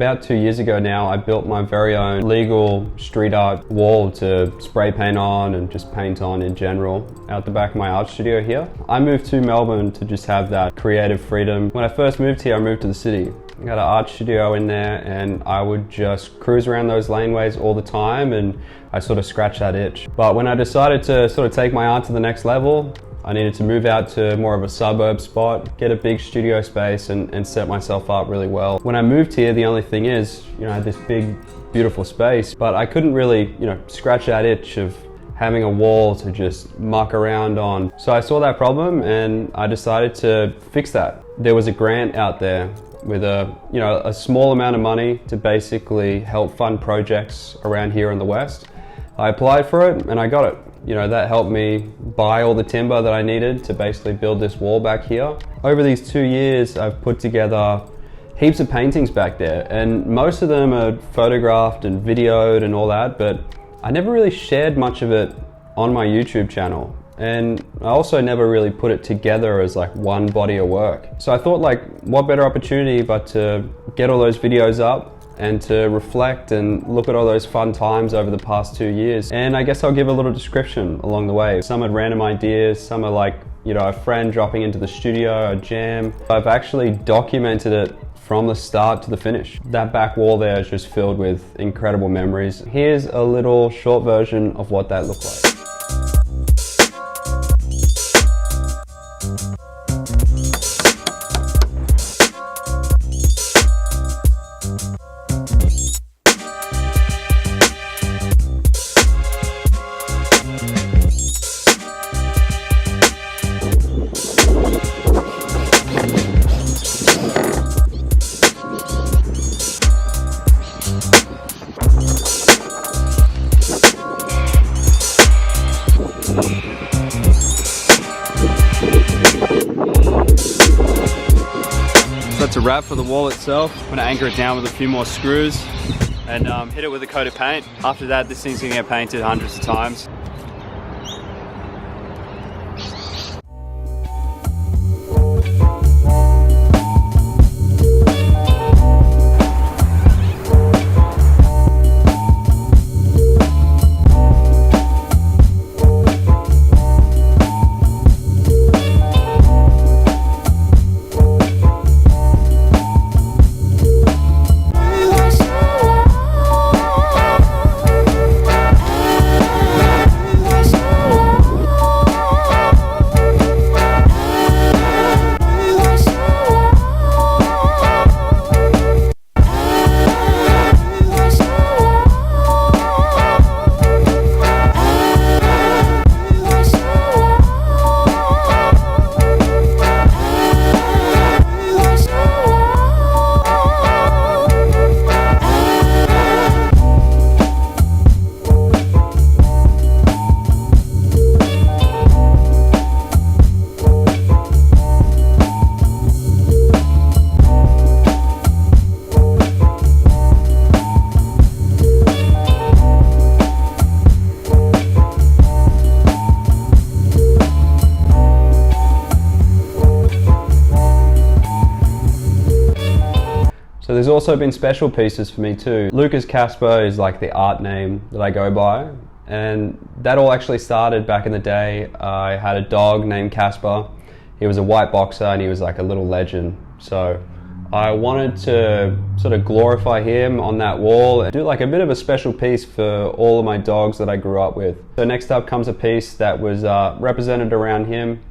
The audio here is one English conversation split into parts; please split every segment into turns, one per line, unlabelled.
About 2 years ago now, I built my very own legal street art wall to spray paint on and just paint on in general out the back of my art studio here. I moved to Melbourne to just have that creative freedom. When I first moved here, I moved to the city. I got an art studio in there and I would just cruise around those laneways all the time, and I sort of scratched that itch. But when I decided to sort of take my art to the next level, I needed to move out to more of a suburb spot, get a big studio space and set myself up really well. When I moved here, the only thing is, I had this big, beautiful space, but I couldn't really, scratch that itch of having a wall to just muck around on. So I saw that problem and I decided to fix that. There was a grant out there with a small amount of money to basically help fund projects around here in the West. I applied for it and I got it. That helped me buy all the timber that I needed to basically build this wall back here. Over these 2 years, I've put together heaps of paintings back there, and most of them are photographed and videoed and all that, but I never really shared much of it on my YouTube channel. And I also never really put it together as like one body of work. So I thought, what better opportunity but to get all those videos up and to reflect and look at all those fun times over the past 2 years. And I guess I'll give a little description along the way. Some are random ideas, some are like, a friend dropping into the studio, a jam. I've actually documented it from the start to the finish. That back wall there is just filled with incredible memories. Here's a little short version of what that looked like. That's a wrap for the wall itself. I'm gonna anchor it down with a few more screws and hit it with a coat of paint. After that, this thing's gonna get painted hundreds of times. So there's also been special pieces for me too. Lukas Kasper is like the art name that I go by, and that all actually started back in the day. I had a dog named Kasper. He was a white boxer and he was like a little legend. So I wanted to sort of glorify him on that wall and do like a bit of a special piece for all of my dogs that I grew up with. So next up comes a piece that was represented around him.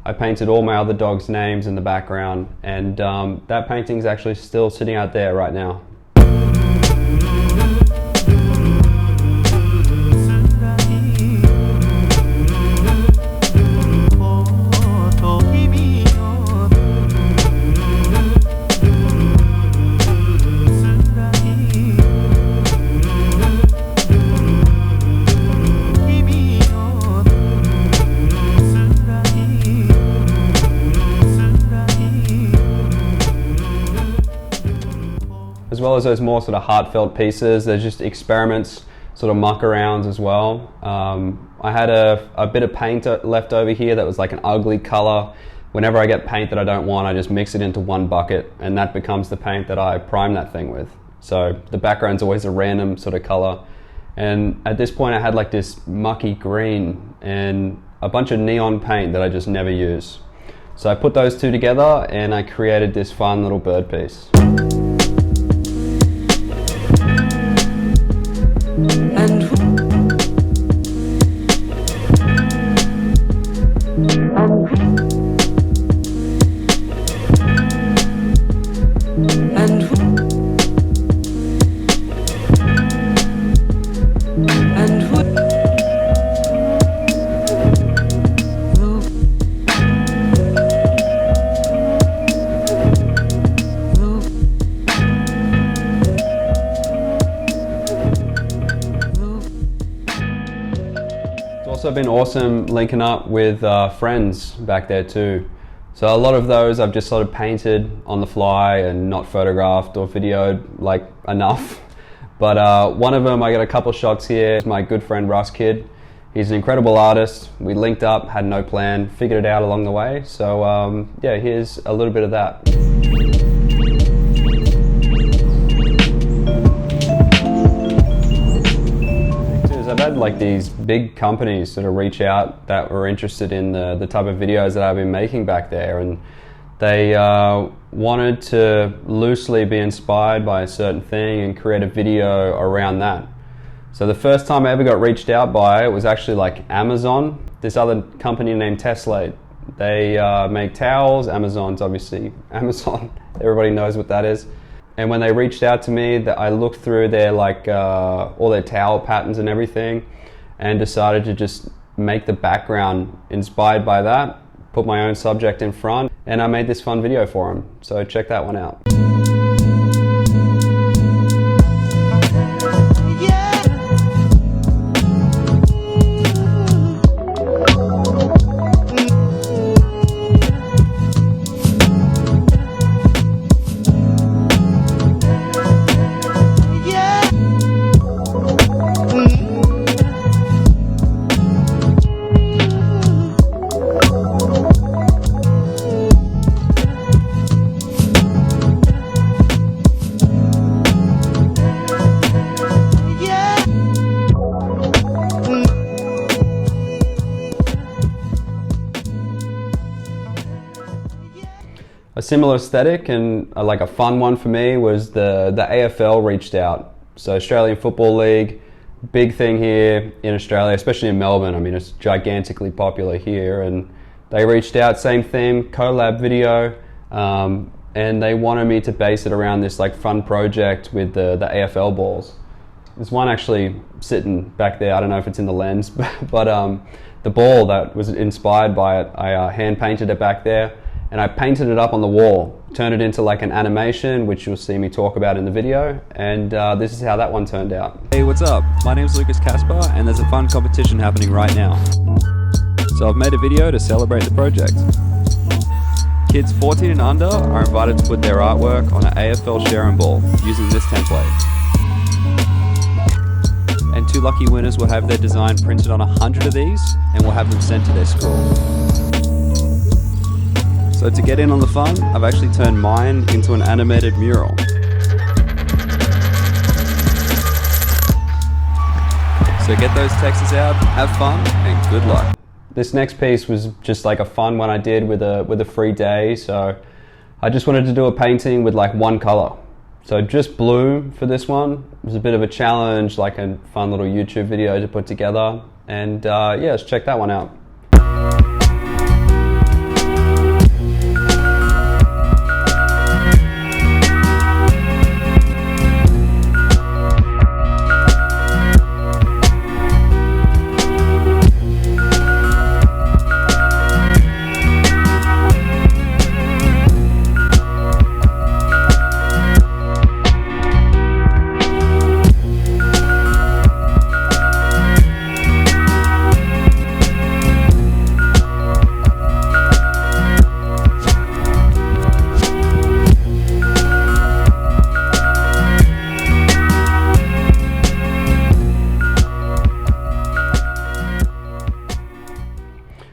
I painted all my other dogs' names in the background, and that painting's actually still sitting out there right now. As well as those more sort of heartfelt pieces, there's just experiments, sort of muck arounds as well. I had a bit of paint left over here that was like an ugly color. Whenever I get paint that I don't want, I just mix it into one bucket, and that becomes the paint that I prime that thing with. So the background's always a random sort of color. And at this point I had like this mucky green and a bunch of neon paint that I just never use. So I put those two together and I created this fun little bird piece. Also been awesome linking up with friends back there too. So a lot of those I've just sort of painted on the fly and not photographed or videoed like enough. But one of them, I got a couple shots here. My good friend Russ Kid. He's an incredible artist. We linked up, had no plan, figured it out along the way. So yeah, here's a little bit of that. I've had like these big companies sort of reach out that were interested in the type of videos that I've been making back there, and they wanted to loosely be inspired by a certain thing and create a video around that. So the first time I ever got reached out by it was actually like Amazon, this other company named Tesalate. They make towels. Amazon's obviously Amazon. Everybody knows what that is. And when they reached out to me, that I looked through their like all their towel patterns and everything, and decided to just make the background inspired by that, put my own subject in front, and I made this fun video for them. So check that one out. A similar aesthetic and like a fun one for me was the AFL reached out. So Australian Football League, big thing here in Australia, especially in Melbourne. I mean, it's gigantically popular here, and they reached out, same theme, collab video, and they wanted me to base it around this like fun project with the AFL balls. There's one actually sitting back there. I don't know if it's in the lens, but the ball that was inspired by it, I hand painted it back there. And I painted it up on the wall, turned it into like an animation, which you'll see me talk about in the video, and this is how that one turned out.
Hey, what's up? My name's Lukas Kasper, and there's a fun competition happening right now. So I've made a video to celebrate the project. Kids 14 and under are invited to put their artwork on an AFL sharing ball using this template. And 2 lucky winners will have their design printed on 100 of these, and we'll have them sent to their school. So to get in on the fun, I've actually turned mine into an animated mural. So get those textures out, have fun, and good luck.
This next piece was just like a fun one I did with a free day. So I just wanted to do a painting with like one color. So just blue for this one. It was a bit of a challenge, like a fun little YouTube video to put together. And yeah, let's check that one out.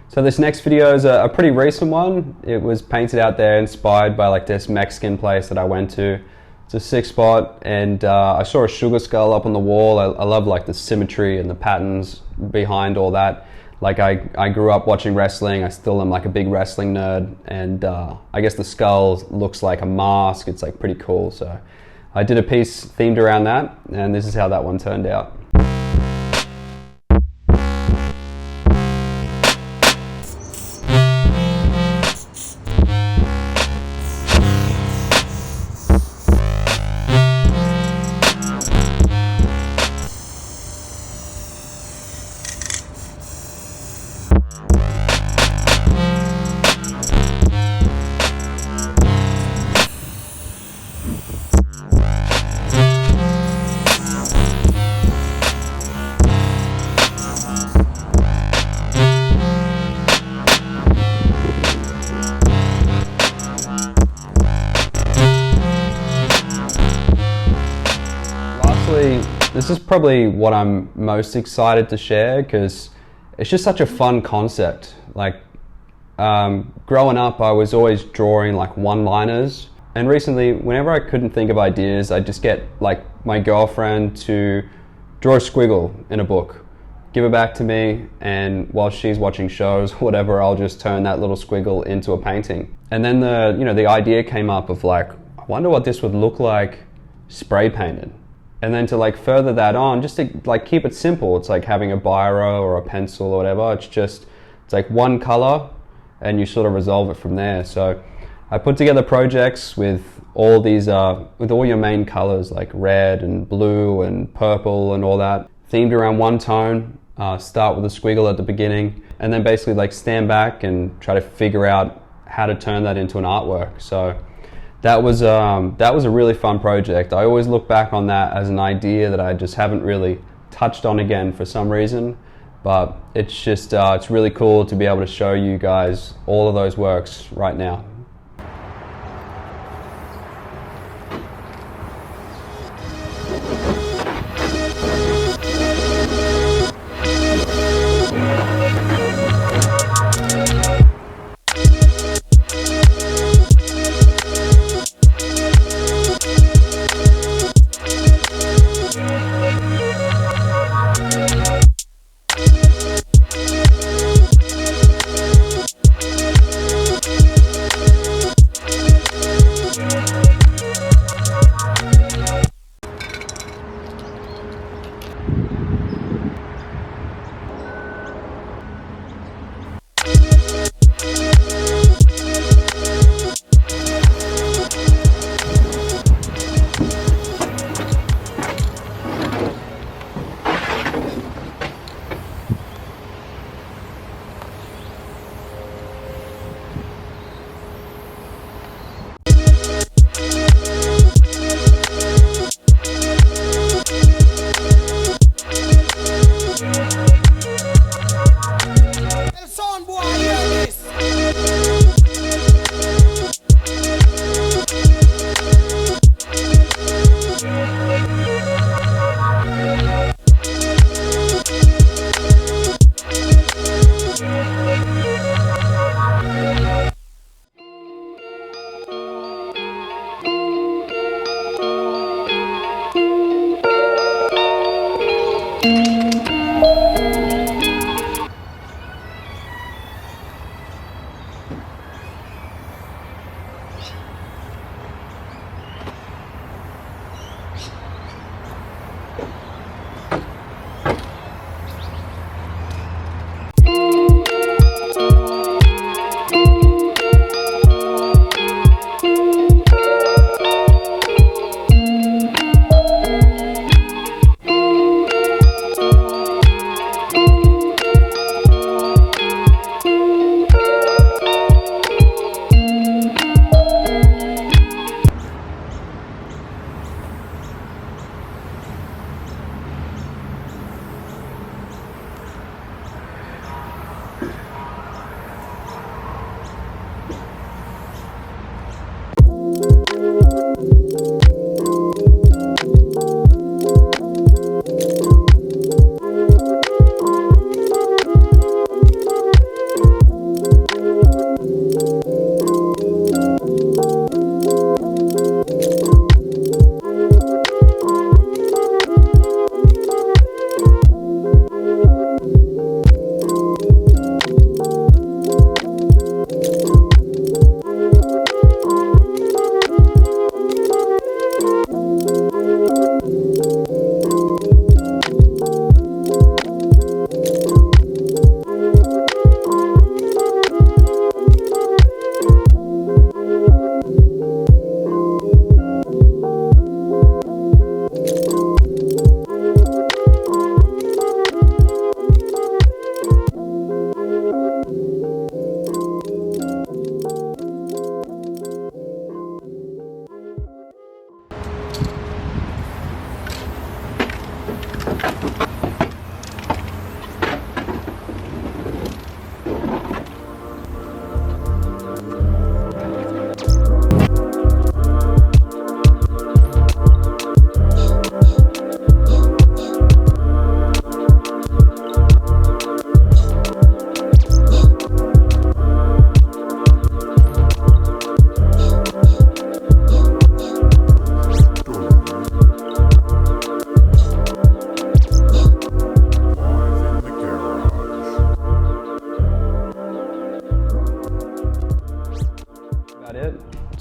So this next video is a pretty recent one. It was painted out there inspired by like this Mexican place that I went to. It's It's a sick spot, and I saw a sugar skull up on the wall. I love like the symmetry and the patterns behind all that. Like I grew up watching wrestling. I still am like a big wrestling nerd, and I guess the skull looks like a mask. It's like pretty cool. So I did a piece themed around that, and this is how that one turned out. This is probably what I'm most excited to share because it's just such a fun concept. Like growing up, I was always drawing like one-liners, and recently, whenever I couldn't think of ideas, I'd just get like my girlfriend to draw a squiggle in a book, give it back to me, and while she's watching shows, whatever, I'll just turn that little squiggle into a painting. And then the idea came up of like, I wonder what this would look like spray painted. And then to like further that on, just to like keep it simple, it's like having a biro or a pencil or whatever. It's like one color and you sort of resolve it from there. So I put together projects with all these, with all your main colors like red and blue and purple and all that, themed around one tone. Start with a squiggle at the beginning and then basically like stand back and try to figure out how to turn that into an artwork. So that was a really fun project. I always look back on that as an idea that I just haven't really touched on again for some reason, but it's just it's really cool to be able to show you guys all of those works right now.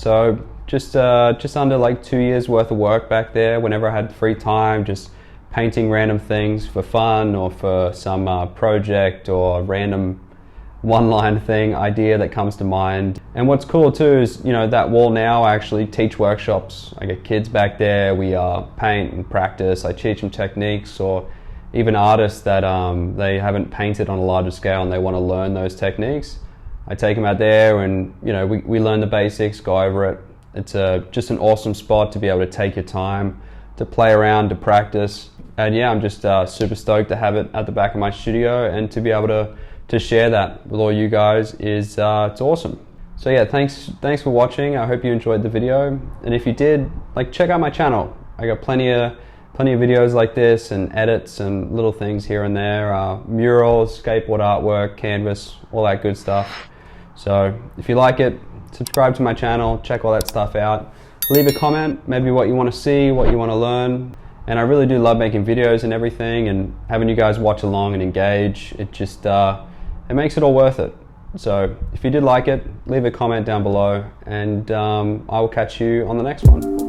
So just under like 2 years worth of work back there. Whenever I had free time, just painting random things for fun or for some project or random one-line thing, idea that comes to mind. And what's cool too is, that wall now I actually teach workshops. I get kids back there, we paint and practice. I teach them techniques, or even artists that they haven't painted on a larger scale and they want to learn those techniques. I take them out there and we learn the basics, go over it. It's just an awesome spot to be able to take your time, to play around, to practice. And yeah, I'm just super stoked to have it at the back of my studio and to be able to share that with all you guys is it's awesome. So yeah, thanks for watching. I hope you enjoyed the video, and if you did, check out my channel. I got plenty of videos like this and edits and little things here and there, murals, skateboard artwork, canvas, all that good stuff. So if you like it, subscribe to my channel, check all that stuff out. Leave a comment, maybe what you want to see, what you want to learn. And I really do love making videos and everything, and having you guys watch along and engage. It just it makes it all worth it. So if you did like it, leave a comment down below, and I will catch you on the next one.